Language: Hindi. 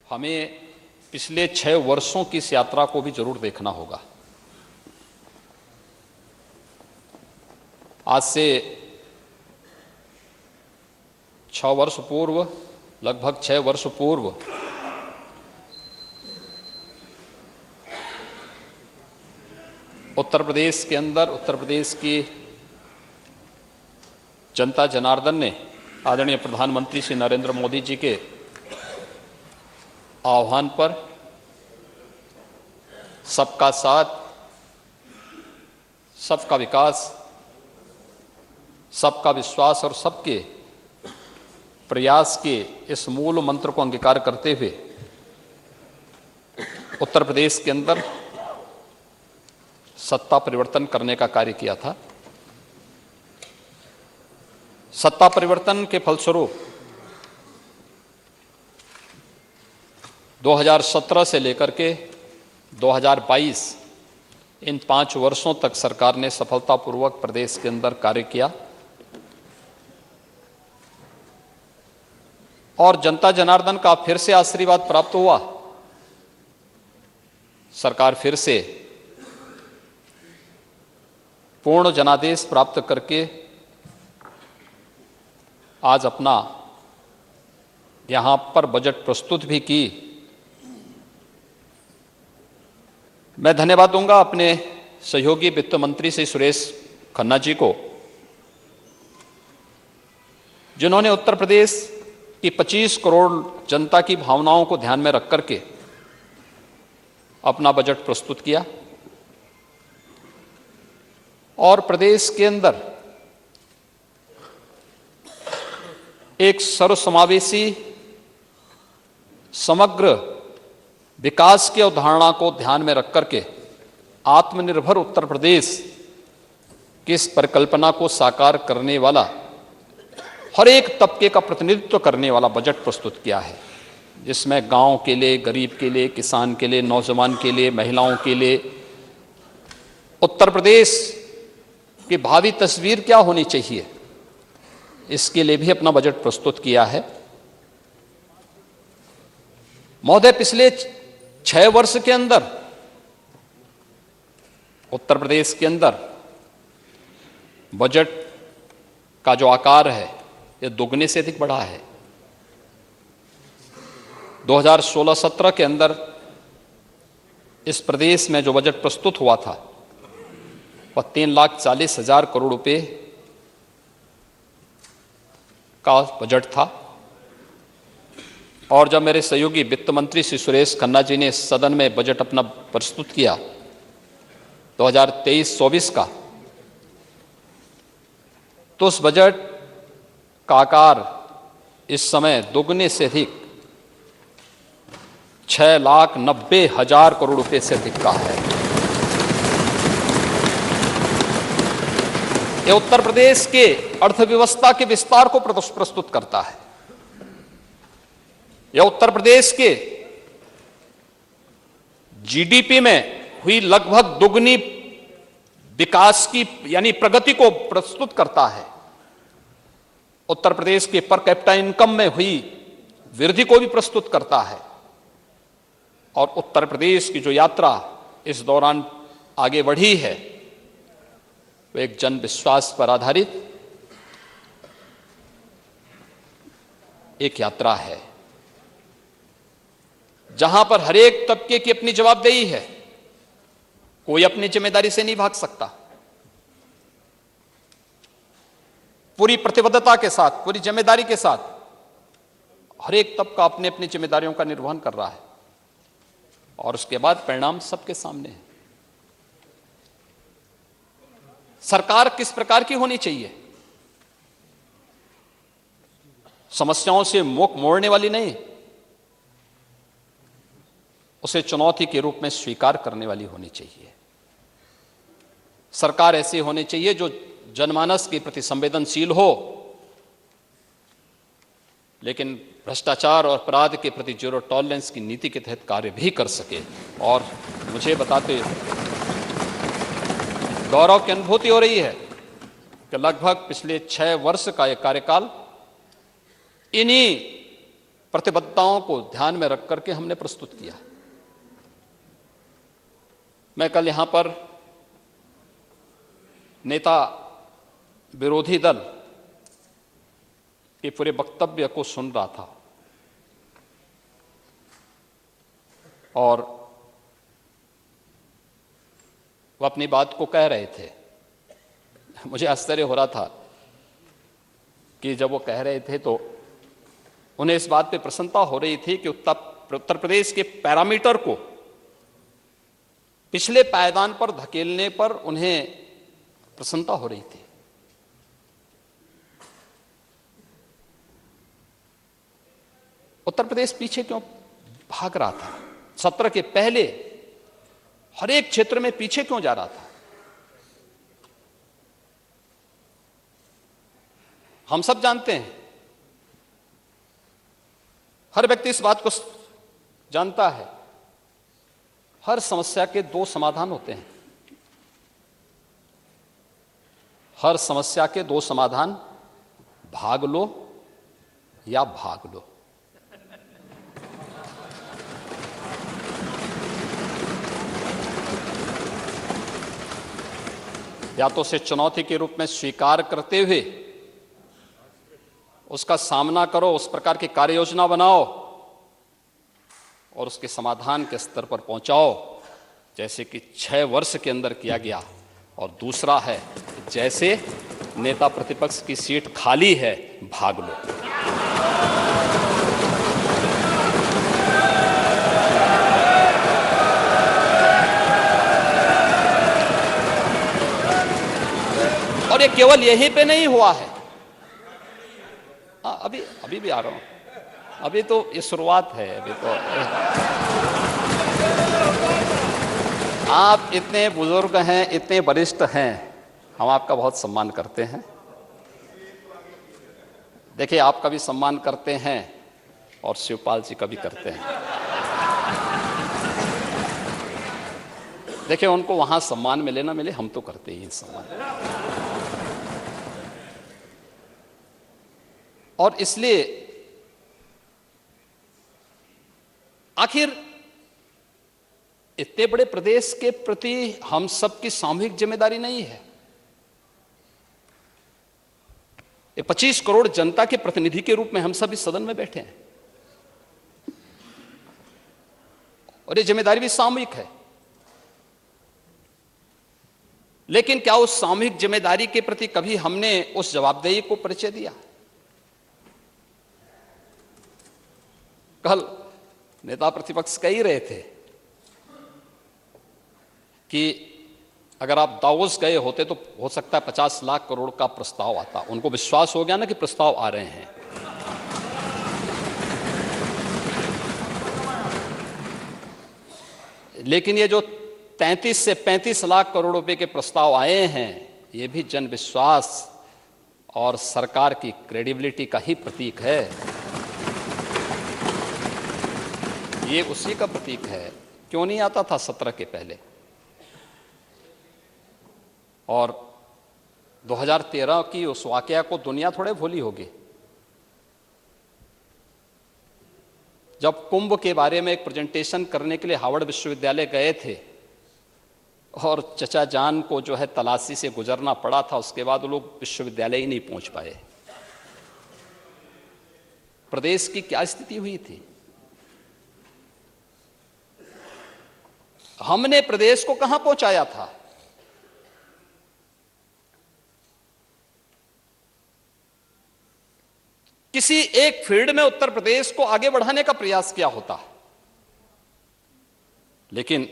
हमें पिछले 6 वर्षों की इस यात्रा को भी जरूर देखना होगा। आज से 6 वर्ष पूर्व, लगभग 6 वर्ष पूर्व उत्तर प्रदेश के अंदर, उत्तर प्रदेश की जनता जनार्दन ने आदरणीय प्रधानमंत्री श्री नरेंद्र मोदी जी के आह्वान पर सबका साथ, सबका विकास, सबका विश्वास और सबके प्रयास के इस मूल मंत्र को अंगीकार करते हुए उत्तर प्रदेश के अंदर सत्ता परिवर्तन करने का कार्य किया था। सत्ता परिवर्तन के फलस्वरूप 2017 से लेकर के 2022 इन 5 वर्षों तक सरकार ने सफलतापूर्वक प्रदेश के अंदर कार्य किया और जनता जनार्दन का फिर से आशीर्वाद प्राप्त हुआ। सरकार फिर से पूर्ण जनादेश प्राप्त करके आज अपना यहां पर बजट प्रस्तुत भी की। मैं धन्यवाद दूंगा अपने सहयोगी वित्त मंत्री श्री सुरेश खन्ना जी को, जिन्होंने उत्तर प्रदेश की 25 करोड़ जनता की भावनाओं को ध्यान में रख करके अपना बजट प्रस्तुत किया और प्रदेश के अंदर एक सर्वसमावेशी समग्र विकास की अवधारणा को ध्यान में रख करके आत्मनिर्भर उत्तर प्रदेश की इस परिकल्पना को साकार करने वाला, हर एक तबके का प्रतिनिधित्व करने वाला बजट प्रस्तुत किया है, जिसमें गांव के लिए, गरीब के लिए, किसान के लिए, नौजवान के लिए, महिलाओं के लिए उत्तर प्रदेश की भावी तस्वीर क्या होनी चाहिए, इसके लिए भी अपना बजट प्रस्तुत किया है। महोदय, पिछले 6 वर्ष के अंदर उत्तर प्रदेश के अंदर बजट का जो आकार है यह दोगुने से अधिक बढ़ा है। 2016-17 के अंदर इस प्रदेश में जो बजट प्रस्तुत हुआ था वह 3,40,000 करोड़ रुपए का बजट था और जब मेरे सहयोगी वित्त मंत्री श्री सुरेश खन्ना जी ने सदन में बजट अपना प्रस्तुत किया 2023-24 का, तो उस बजट का आकार इस समय दोगुने से अधिक 6,90,000 करोड़ रुपए से अधिक का है। यह उत्तर प्रदेश के अर्थव्यवस्था के विस्तार को प्रस्तुत करता है। यह उत्तर प्रदेश के जीडीपी में हुई लगभग दोगुनी विकास की यानी प्रगति को प्रस्तुत करता है। उत्तर प्रदेश के पर कैपिटा इनकम में हुई वृद्धि को भी प्रस्तुत करता है और उत्तर प्रदेश की जो यात्रा इस दौरान आगे बढ़ी है वह एक जन विश्वास पर आधारित एक यात्रा है, जहां पर हर एक तबके की अपनी जवाबदेही है। कोई अपनी जिम्मेदारी से नहीं भाग सकता। पूरी प्रतिबद्धता के साथ, पूरी जिम्मेदारी के साथ हर एक तबका अपनी अपनी जिम्मेदारियों का निर्वहन कर रहा है और उसके बाद परिणाम सबके सामने है। सरकार किस प्रकार की होनी चाहिए? समस्याओं से मुख मोड़ने वाली नहीं, उसे चुनौती के रूप में स्वीकार करने वाली होनी चाहिए। सरकार ऐसी होनी चाहिए जो जनमानस के प्रति संवेदनशील हो, लेकिन भ्रष्टाचार और अपराध के प्रति जीरो टॉलरेंस की नीति के तहत कार्य भी कर सके। और मुझे बताते गौरव की अनुभूति हो रही है कि लगभग पिछले 6 वर्ष का यह कार्यकाल इन्हीं प्रतिबद्धताओं को ध्यान में रख करके हमने प्रस्तुत किया। मैं कल यहां पर नेता विरोधी दल के पूरे वक्तव्य को सुन रहा था और वो अपनी बात को कह रहे थे। मुझे आश्चर्य हो रहा था कि जब वो कह रहे थे तो उन्हें इस बात पे प्रसन्नता हो रही थी कि उत्तर प्रदेश के पैरामीटर को पिछले पायदान पर धकेलने पर उन्हें प्रसन्नता हो रही थी। उत्तर प्रदेश पीछे क्यों भाग रहा था? सत्र के पहले हर एक क्षेत्र में पीछे क्यों जा रहा था? हम सब जानते हैं, हर व्यक्ति इस बात को जानता है, हर समस्या के दो समाधान होते हैं। हर समस्या के दो समाधान, भाग लो या भाग लो। या तो उसे चुनौती के रूप में स्वीकार करते हुए उसका सामना करो, उस प्रकार की कार्य योजना बनाओ और उसके समाधान के स्तर पर पहुंचाओ जैसे कि 6 वर्ष के अंदर किया गया। और दूसरा है, जैसे नेता प्रतिपक्ष की सीट खाली है, भाग लो। और ये केवल यहीं पे नहीं हुआ है। अभी भी आ रहा हूं, अभी तो ये शुरुआत है। अभी तो आप इतने बुजुर्ग हैं, इतने वरिष्ठ हैं, हम आपका बहुत सम्मान करते हैं। देखिए, आपका भी सम्मान करते हैं और शिवपाल जी का भी करते हैं। देखिए, उनको वहां सम्मान मिले ना मिले, हम तो करते ही सम्मान। और इसलिए आखिर इतने बड़े प्रदेश के प्रति हम सबकी सामूहिक जिम्मेदारी नहीं है? ये 25 करोड़ जनता के प्रतिनिधि के रूप में हम सब इस सदन में बैठे हैं और ये जिम्मेदारी भी सामूहिक है। लेकिन क्या उस सामूहिक जिम्मेदारी के प्रति कभी हमने उस जवाबदेही को परिचय दिया? कल नेता प्रतिपक्ष कह ही रहे थे कि अगर आप दावोस गए होते तो हो सकता है 50 लाख करोड़ का प्रस्ताव आता। उनको विश्वास हो गया ना कि प्रस्ताव आ रहे हैं। लेकिन ये जो 33 से 35 लाख करोड़ रुपए के प्रस्ताव आए हैं, ये भी जन विश्वास और सरकार की क्रेडिबिलिटी का ही प्रतीक है। ये उसी का प्रतीक है। क्यों नहीं आता था सत्र के पहले? और 2013 की उस वाकया को दुनिया थोड़े भूली होगी, जब कुंभ के बारे में एक प्रेजेंटेशन करने के लिए हार्वर्ड विश्वविद्यालय गए थे और चचा जान को जो है तलाशी से गुजरना पड़ा था। उसके बाद वो लोग विश्वविद्यालय ही नहीं पहुंच पाए। प्रदेश की क्या स्थिति हुई थी? हमने प्रदेश को कहां पहुंचाया था? किसी एक फील्ड में उत्तर प्रदेश को आगे बढ़ाने का प्रयास किया होता। लेकिन